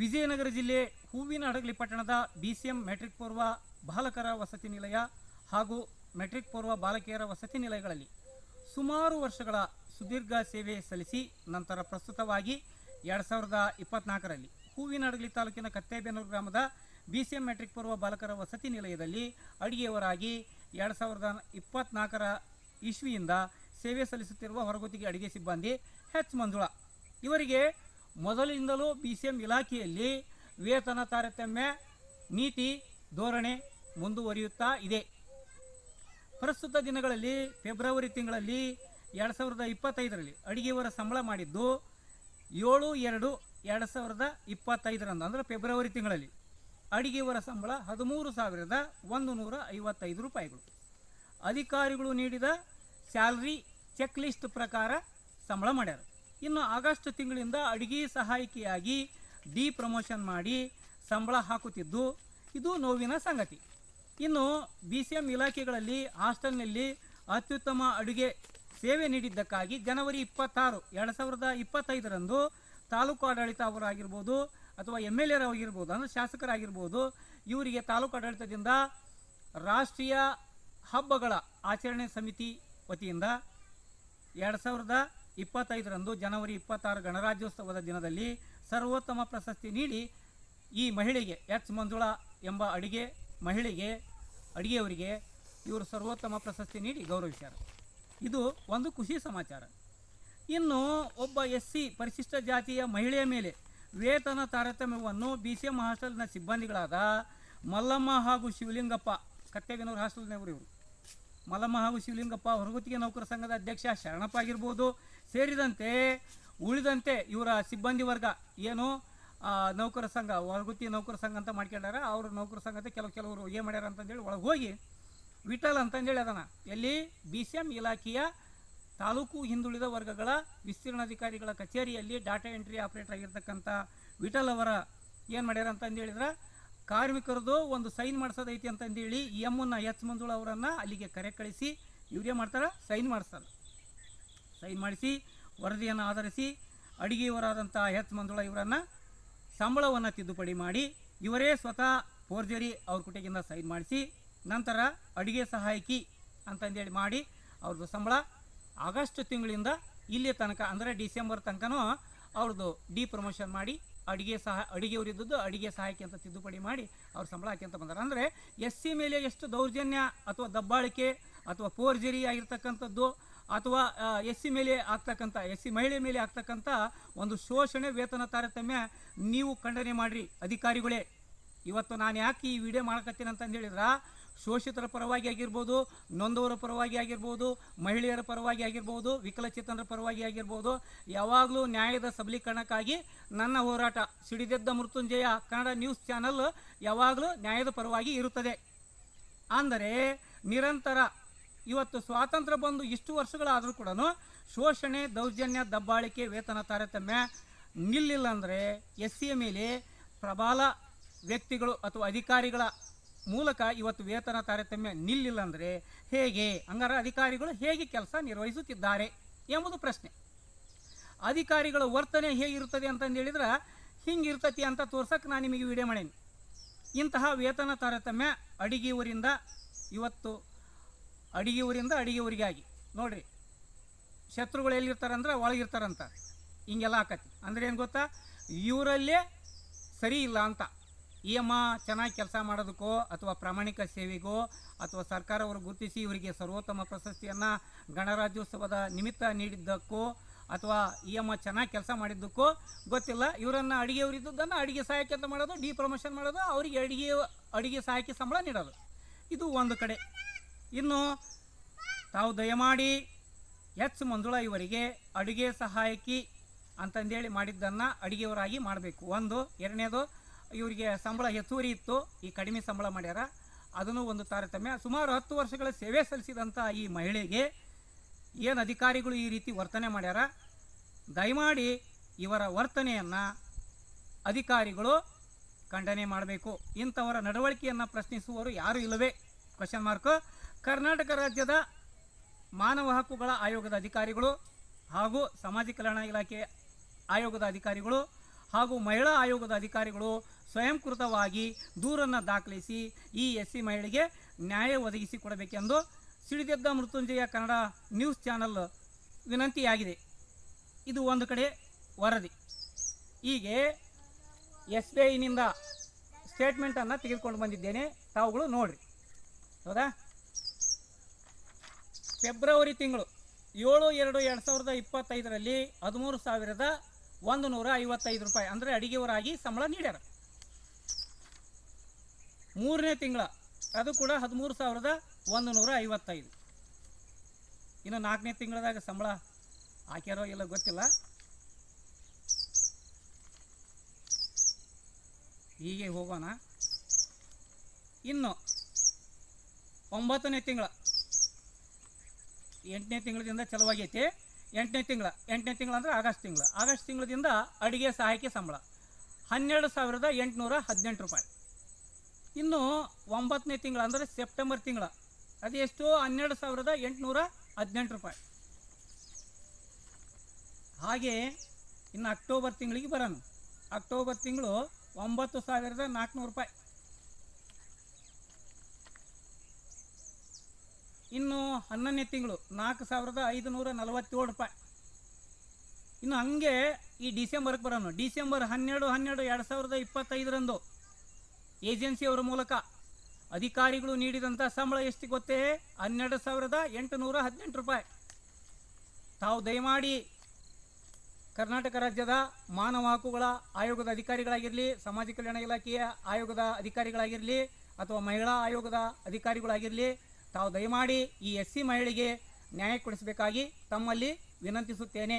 ವಿಜಯನಗರ ಜಿಲ್ಲೆ ಹೂವಿನಹಡಗಲಿ ಪಟ್ಟಣದ BCM metric ಪೂರ್ವ ಬಾಲಕರ ವಸತಿ ನಿಲಯ ಹಾಗೂ ಮೆಟ್ರಿಕ್ ಪೂರ್ವ ಬಾಲಕಿಯರ ವಸತಿ ನಿಲಯಗಳಲ್ಲಿ ಸುಮಾರು ವರ್ಷಗಳ ಸುದೀರ್ಘ ಸೇವೆ ಸಲ್ಲಿಸಿ ನಂತರ ಪ್ರಸ್ತುತವಾಗಿ 2024ರಲ್ಲಿ ಹೂವಿನಹಡಗಲಿ ತಾಲೂಕಿನ ಕತ್ತೇಬೇನೂರು ಗ್ರಾಮದ BCM ಮೆಟ್ರಿಕ್ ಪೂರ್ವ ಬಾಲಕರ ವಸತಿ ನಿಲಯದಲ್ಲಿ ಅಡುಗೆಯವರಾಗಿ 2024ರ ಇಸ್ವಿಯಿಂದ ಸೇವೆ ಸಲ್ಲಿಸುತ್ತಿರುವ ಹೊರಗುತ್ತಿಗೆ ಅಡುಗೆ ಸಿಬ್ಬಂದಿ H ಮಂಜುಳಾ ಇವರಿಗೆ ಮೊದಲಿನಿಂದಲೂ BCM ಇಲಾಖೆಯಲ್ಲಿ ವೇತನ ತಾರತಮ್ಯ ನೀತಿ ಧೋರಣೆ ಮುಂದುವರಿಯುತ್ತಾ ಇದೆ. ಪ್ರಸ್ತುತ ದಿನಗಳಲ್ಲಿ ಫೆಬ್ರವರಿ ತಿಂಗಳಲ್ಲಿ 2025ರಲ್ಲಿ ಅಡುಗೆಯವರ ಸಂಬಳ ಮಾಡಿದ್ದು 7/2/2025ರಂದು ಅಂದರೆ ಫೆಬ್ರವರಿ ತಿಂಗಳಲ್ಲಿ ಅಡುಗೆಯವರ ಸಂಬಳ 13,155 ರೂಪಾಯಿಗಳು. ಅಧಿಕಾರಿಗಳು ನೀಡಿದ ಸ್ಯಾಲ್ರಿ ಚೆಕ್ ಲಿಸ್ಟ್ ಪ್ರಕಾರ ಸಂಬಳ ಮಾಡ್ಯಾರ. ಇನ್ನು ಆಗಸ್ಟ್ ತಿಂಗಳಿಂದ ಅಡುಗೆ ಸಹಾಯಕಿಯಾಗಿ ಪ್ರಮೋಷನ್ ಮಾಡಿ ಸಂಬಳ ಹಾಕುತ್ತಿದ್ದು ಇದು ನೋವಿನ ಸಂಗತಿ. ಇನ್ನು BCM ಇಲಾಖೆಗಳಲ್ಲಿ ಹಾಸ್ಟೆಲ್ನಲ್ಲಿ ಅತ್ಯುತ್ತಮ ಅಡುಗೆ ಸೇವೆ ನೀಡಿದ್ದಕ್ಕಾಗಿ ಜನವರಿ 26, 2025ರಂದು ತಾಲೂಕು ಆಡಳಿತ ಅವರಾಗಿರ್ಬೋದು ಅಥವಾ MLA ಆಗಿರ್ಬೋದು ಅಂದರೆ ಶಾಸಕರಾಗಿರ್ಬೋದು ಇವರಿಗೆ ತಾಲೂಕು ಆಡಳಿತದಿಂದ ರಾಷ್ಟ್ರೀಯ ಹಬ್ಬಗಳ ಆಚರಣೆ ಸಮಿತಿ ವತಿಯಿಂದ 2025ರಂದು ಜನವರಿ 26 ಗಣರಾಜ್ಯೋತ್ಸವದ ದಿನದಲ್ಲಿ ಸರ್ವೋತ್ತಮ ಪ್ರಶಸ್ತಿ ನೀಡಿ ಈ ಮಹಿಳೆಗೆ H ಮಂಜುಳಾ ಎಂಬ ಅಡುಗೆಯವರಿಗೆ ಇವರು ಸರ್ವೋತ್ತಮ ಪ್ರಶಸ್ತಿ ನೀಡಿ ಗೌರವಿಸ್ಯಾರ. ಇದು ಒಂದು ಖುಷಿ ಸಮಾಚಾರ. ಇನ್ನು ಒಬ್ಬ SC ಪರಿಶಿಷ್ಟ ಜಾತಿಯ ಮಹಿಳೆಯ ಮೇಲೆ ವೇತನ ತಾರತಮ್ಯವನ್ನು BCM ಹಾಸ್ಟೆಲ್ನ ಸಿಬ್ಬಂದಿಗಳಾದ ಮಲ್ಲಮ್ಮ ಹಾಗೂ ಶಿವಲಿಂಗಪ್ಪ ಕತ್ತೇಬೇನೂರು ಹಾಸ್ಟೆಲ್ನವರು ಇವರು ಮಲ್ಲಮ್ಮ ಹಾಗೂ ಶಿವಲಿಂಗಪ್ಪ ಹೊರಗುತ್ತಿಗೆ ನೌಕರ ಸಂಘದ ಅಧ್ಯಕ್ಷ ಶರಣಪ್ಪ ಆಗಿರ್ಬೋದು ಸೇರಿದಂತೆ ಉಳಿದಂತೆ ಇವರ ಸಿಬ್ಬಂದಿ ವರ್ಗ ಏನು ನೌಕರ ಸಂಘ ಹೊರಗುತ್ತಿಗೆ ನೌಕರ ಸಂಘ ಅಂತ ಮಾಡ್ಕೊಂಡಾರ. ಅವ್ರ ನೌಕರ ಸಂಘದ ಕೆಲವರು ಏನು ಮಾಡ್ಯಾರ ಅಂತಂದೇಳಿ ಒಳಗೆ ಹೋಗಿ ವಿಠಲ್ ಅಂತಂದೇಳಿ ಅದನ್ನು ಎಲ್ಲಿ BCM ಇಲಾಖೆಯ ತಾಲೂಕು ಹಿಂದುಳಿದ ವರ್ಗಗಳ ವಿಸ್ತೀರ್ಣಾಧಿಕಾರಿಗಳ ಕಚೇರಿಯಲ್ಲಿ ಡಾಟಾ ಎಂಟ್ರಿ ಆಪರೇಟರ್ ಆಗಿರ್ತಕ್ಕಂಥ ವಿಠಲ್ ಅವರ ಏನು ಮಾಡ್ಯಾರ ಅಂತಂದೇಳಿದ್ರೆ ಕಾರ್ಮಿಕರದು ಒಂದು ಸೈನ್ ಮಾಡಿಸೋದೈತಿ ಅಂತಂದೇಳಿ ಎಮ್ಮನ್ನ H ಮಂಜುಳಾ ಅವರನ್ನು ಅಲ್ಲಿಗೆ ಕರೆ ಕಳಿಸಿ ಇವರೇ ಮಾಡ್ತಾರೆ ಸೈನ್ ಮಾಡಿಸಿ ವರದಿಯನ್ನು ಆಧರಿಸಿ ಅಡುಗೆಯವರಾದಂಥ H ಮಂಜುಳಾ ಇವರನ್ನು ಸಂಬಳವನ್ನು ತಿದ್ದುಪಡಿ ಮಾಡಿ ಇವರೇ ಸ್ವತಃ ಫೋರ್ಜರಿ ಅವ್ರ ಕುಟೆಗಿಂದ ಸೈನ್ ಮಾಡಿಸಿ ನಂತರ ಅಡುಗೆ ಸಹಾಯಕಿ ಅಂತಂದೇಳಿ ಮಾಡಿ ಅವ್ರದ್ದು ಸಂಬಳ ಆಗಸ್ಟ್ ತಿಂಗಳಿಂದ ಇಲ್ಲಿ ತನಕ ಅಂದರೆ ಡಿಸೆಂಬರ್ ತನಕನೂ ಅವ್ರದ್ದು ಪ್ರಮೋಷನ್ ಮಾಡಿ ಅಡುಗೆಯವರಿದ್ದದ್ದು ಅಡುಗೆ ಸಹಾಯಕಿ ಅಂತ ತಿದ್ದುಪಡಿ ಮಾಡಿ ಅವ್ರ ಸಂಬಳ ಹಾಕಿ ಅಂತ ಬಂದಾರೆ. ಅಂದರೆ SC ಮೇಲೆ ಎಷ್ಟು ದೌರ್ಜನ್ಯ ಅಥವಾ ದಬ್ಬಾಳಿಕೆ ಅಥವಾ ಫೋರ್ಜರಿ ಆಗಿರ್ತಕ್ಕಂಥದ್ದು ಅಥವಾ SC ಮೇಲೆ ಆಗ್ತಕ್ಕಂಥ SC ಮಹಿಳೆ ಮೇಲೆ ಆಗ್ತಕ್ಕಂಥ ಒಂದು ಶೋಷಣೆ ವೇತನ ತಾರತಮ್ಯ ನೀವು ಖಂಡನೆ ಮಾಡಿರಿ ಅಧಿಕಾರಿಗಳೇ. ಇವತ್ತು ನಾನು ಯಾಕೆ ಈ ವಿಡಿಯೋ ಮಾಡಕತ್ತೀನಿ ಅಂತಂದು ಹೇಳಿದ್ರೆ ಶೋಷಿತರ ಪರವಾಗಿ ಆಗಿರ್ಬೋದು, ನೊಂದವರ ಪರವಾಗಿ ಆಗಿರ್ಬೋದು, ಮಹಿಳೆಯರ ಪರವಾಗಿ ಆಗಿರ್ಬೋದು, ವಿಕಲಚೇತನರ ಪರವಾಗಿ ಆಗಿರ್ಬೋದು, ಯಾವಾಗಲೂ ನ್ಯಾಯದ ಸಬಲೀಕರಣಕ್ಕಾಗಿ ನನ್ನ ಹೋರಾಟ ಸಿಡಿದೆದ್ದ ಮೃತ್ಯುಂಜಯ ಕನ್ನಡ ನ್ಯೂಸ್ ಚಾನಲ್ ಯಾವಾಗಲೂ ನ್ಯಾಯದ ಪರವಾಗಿ ಇರುತ್ತದೆ. ಅಂದರೆ ನಿರಂತರ ಇವತ್ತು ಸ್ವಾತಂತ್ರ್ಯ ಬಂದು ಇಷ್ಟು ವರ್ಷಗಳಾದರೂ ಕೂಡ ಶೋಷಣೆ ದೌರ್ಜನ್ಯ ದಬ್ಬಾಳಿಕೆ ವೇತನ ತಾರತಮ್ಯ ನಿಲ್ಲಿಲ್ಲ. ಅಂದರೆ SCಯ ಮೇಲೆ ಪ್ರಬಲ ವ್ಯಕ್ತಿಗಳು ಅಥವಾ ಅಧಿಕಾರಿಗಳ ಮೂಲಕ ಇವತ್ತು ವೇತನ ತಾರತಮ್ಯ ನಿಲ್ಲಿಲ್ಲ ಅಂದರೆ ಹೇಗೆ? ಹಂಗಾರೆ ಅಧಿಕಾರಿಗಳು ಹೇಗೆ ಕೆಲಸ ನಿರ್ವಹಿಸುತ್ತಿದ್ದಾರೆ ಎಂಬುದು ಪ್ರಶ್ನೆ. ಅಧಿಕಾರಿಗಳ ವರ್ತನೆ ಹೇಗಿರುತ್ತದೆ ಅಂತಂದು ಹೇಳಿದ್ರೆ ಹಿಂಗಿರ್ತತಿ ಅಂತ ತೋರ್ಸಕ್ಕೆ ನಾನು ನಿಮಗೆ ವಿಡಿಯೋ ಮಾಡೀನಿ. ಇಂತಹ ವೇತನ ತಾರತಮ್ಯ ಅಡುಗೆಯವರಿಗಾಗಿ ನೋಡ್ರಿ, ಶತ್ರುಗಳು ಎಲ್ಲಿರ್ತಾರಂದ್ರೆ ಒಳಗಿರ್ತಾರಂತ ಹಿಂಗೆಲ್ಲ ಆಕತಿ. ಅಂದರೆ ಏನು ಗೊತ್ತಾ, ಇವರಲ್ಲೇ ಸರಿ ಇಲ್ಲ ಅಂತ ಚೆನ್ನಾಗಿ ಕೆಲಸ ಮಾಡೋದಕ್ಕೋ ಅಥವಾ ಪ್ರಾಮಾಣಿಕ ಸೇವೆಗೋ ಅಥವಾ ಸರ್ಕಾರವರು ಗುರುತಿಸಿ ಇವರಿಗೆ ಸರ್ವೋತ್ತಮ ಪ್ರಶಸ್ತಿಯನ್ನು ಗಣರಾಜ್ಯೋತ್ಸವದ ನಿಮಿತ್ತ ನೀಡಿದ್ದಕ್ಕೋ ಅಥವಾ ಚೆನ್ನಾಗಿ ಕೆಲಸ ಮಾಡಿದ್ದಕ್ಕೋ ಗೊತ್ತಿಲ್ಲ, ಇವರನ್ನು ಅಡುಗೆಯವರಿದ್ದನ್ನು ಅಡುಗೆ ಸಹಾಯಕಿ ಅಂತ ಮಾಡೋದು, ಪ್ರಮೋಷನ್ ಮಾಡೋದು, ಅವರಿಗೆ ಅಡುಗೆ ಸಹಾಯಕಿ ಸಂಬಳ ನೀಡೋದು. ಇದು ಒಂದು ಕಡೆ. ಇನ್ನು ತಾವು ದಯಮಾಡಿ H ಮಂಜುಳಾ ಇವರಿಗೆ ಅಡುಗೆ ಸಹಾಯಕಿ ಅಂತಂದೇಳಿ ಮಾಡಿದ್ದನ್ನು ಅಡುಗೆಯವರಾಗಿ ಮಾಡಬೇಕು. ಒಂದು. ಎರಡನೇದು, ಇವರಿಗೆ ಸಂಬಳ ಹೆಚ್ಚುವರಿ ಇತ್ತು, ಈ ಕಡಿಮೆ ಸಂಬಳ ಮಾಡ್ಯಾರ, ಅದನ್ನು ಒಂದು ತಾರತಮ್ಯ. ಸುಮಾರು 10 ವರ್ಷಗಳ ಸೇವೆ ಸಲ್ಲಿಸಿದಂಥ ಈ ಮಹಿಳೆಗೆ ಏನು ಅಧಿಕಾರಿಗಳು ಈ ರೀತಿ ವರ್ತನೆ ಮಾಡ್ಯಾರ, ದಯಮಾಡಿ ಇವರ ವರ್ತನೆಯನ್ನು ಅಧಿಕಾರಿಗಳು ಖಂಡನೆ ಮಾಡಬೇಕು. ಇಂಥವರ ನಡವಳಿಕೆಯನ್ನು ಪ್ರಶ್ನಿಸುವವರು ಯಾರೂ ಇಲ್ಲವೇ? ? ಕರ್ನಾಟಕ ರಾಜ್ಯದ ಮಾನವ ಹಕ್ಕುಗಳ ಆಯೋಗದ ಅಧಿಕಾರಿಗಳು ಹಾಗೂ ಸಮಾಜ ಕಲ್ಯಾಣ ಇಲಾಖೆ ಆಯೋಗದ ಅಧಿಕಾರಿಗಳು ಹಾಗೂ ಮಹಿಳಾ ಆಯೋಗದ ಅಧಿಕಾರಿಗಳು ಸ್ವಯಂಕೃತವಾಗಿ ದೂರನ್ನು ದಾಖಲಿಸಿ ಈ SC ಮಹಿಳೆಗೆ ನ್ಯಾಯ ಒದಗಿಸಿಕೊಡಬೇಕೆಂದು ಸಿಡಿದೆದ್ದ ಮೃತ್ಯುಂಜಯ ಕನ್ನಡ ನ್ಯೂಸ್ ಚಾನಲ್ ವಿನಂತಿಯಾಗಿದೆ. ಇದು ಒಂದು ಕಡೆ ವರದಿ. ಹೀಗೆ SBIನಿಂದ ಸ್ಟೇಟ್ಮೆಂಟನ್ನು ತೆಗೆದುಕೊಂಡು ಬಂದಿದ್ದೇನೆ, ತಾವುಗಳು ನೋಡ್ರಿ. ಹೌದಾ? ಫೆಬ್ರವರಿ ತಿಂಗಳು 7/2/2025 13,155 ರೂಪಾಯಿ ಅಂದರೆ ಅಡಿಗೆವರಾಗಿ ಸಂಬಳ ನೀಡ್ಯಾರ. 3ನೇ ತಿಂಗಳ ಅದು ಕೂಡ 13,155. ಇನ್ನು 4ನೇ ತಿಂಗಳದಾಗ ಸಂಬಳ ಹಾಕ್ಯಾರೋ ಇಲ್ಲ ಗೊತ್ತಿಲ್ಲ. ಹೀಗೆ ಹೋಗೋಣ. ಇನ್ನು 9ನೇ ತಿಂಗಳ 8ನೇ ತಿಂಗಳದಿಂದ ಚಲುವಾಗೈತಿ. 8ನೇ ತಿಂಗಳ ಅಂದರೆ ಆಗಸ್ಟ್ ತಿಂಗಳದಿಂದ ಅಡುಗೆ ಸಹಾಯಕ್ಕೆ ಸಂಬಳ 12,818 ರೂಪಾಯಿ. ಇನ್ನು 9ನೇ ತಿಂಗಳ ಅಂದರೆ ಸೆಪ್ಟೆಂಬರ್ ತಿಂಗಳ ಅದು ಎಷ್ಟು? 12,818 ರೂಪಾಯಿ. ಹಾಗೆ ಇನ್ನು ಅಕ್ಟೋಬರ್ ತಿಂಗಳಿಗೆ ಬರೋಣ. ಅಕ್ಟೋಬರ್ ತಿಂಗಳು 9,400 ರೂಪಾಯಿ. ಇನ್ನು 11ನೇ ತಿಂಗಳು 4,547 ರೂಪಾಯಿ. ಇನ್ನು ಹಂಗೆ ಈ ಡಿಸೆಂಬರ್ಗೆ ಬರೋಣ. ಡಿಸೆಂಬರ್ 12/12/2025 ಏಜೆನ್ಸಿಯವರ ಮೂಲಕ ಅಧಿಕಾರಿಗಳು ನೀಡಿದಂಥ ಸಂಬಳ ಎಷ್ಟು ಗೊತ್ತೇ? 12,818 ರೂಪಾಯಿ. ತಾವು ದಯಮಾಡಿ ಕರ್ನಾಟಕ ರಾಜ್ಯದ ಮಾನವ ಹಕ್ಕುಗಳ ಆಯೋಗದ ಅಧಿಕಾರಿಗಳಾಗಿರಲಿ, ಸಮಾಜ ಕಲ್ಯಾಣ ಇಲಾಖೆಯ ಆಯೋಗದ ಅಧಿಕಾರಿಗಳಾಗಿರಲಿ ಅಥವಾ ಮಹಿಳಾ ಆಯೋಗದ ಅಧಿಕಾರಿಗಳಾಗಿರಲಿ, ತಾವು ದಯಮಾಡಿ ಈ SC ಮಹಿಳೆಗೆ ನ್ಯಾಯ ಕೊಡಿಸಬೇಕಾಗಿ ತಮ್ಮಲ್ಲಿ ವಿನಂತಿಸುತ್ತೇನೆ.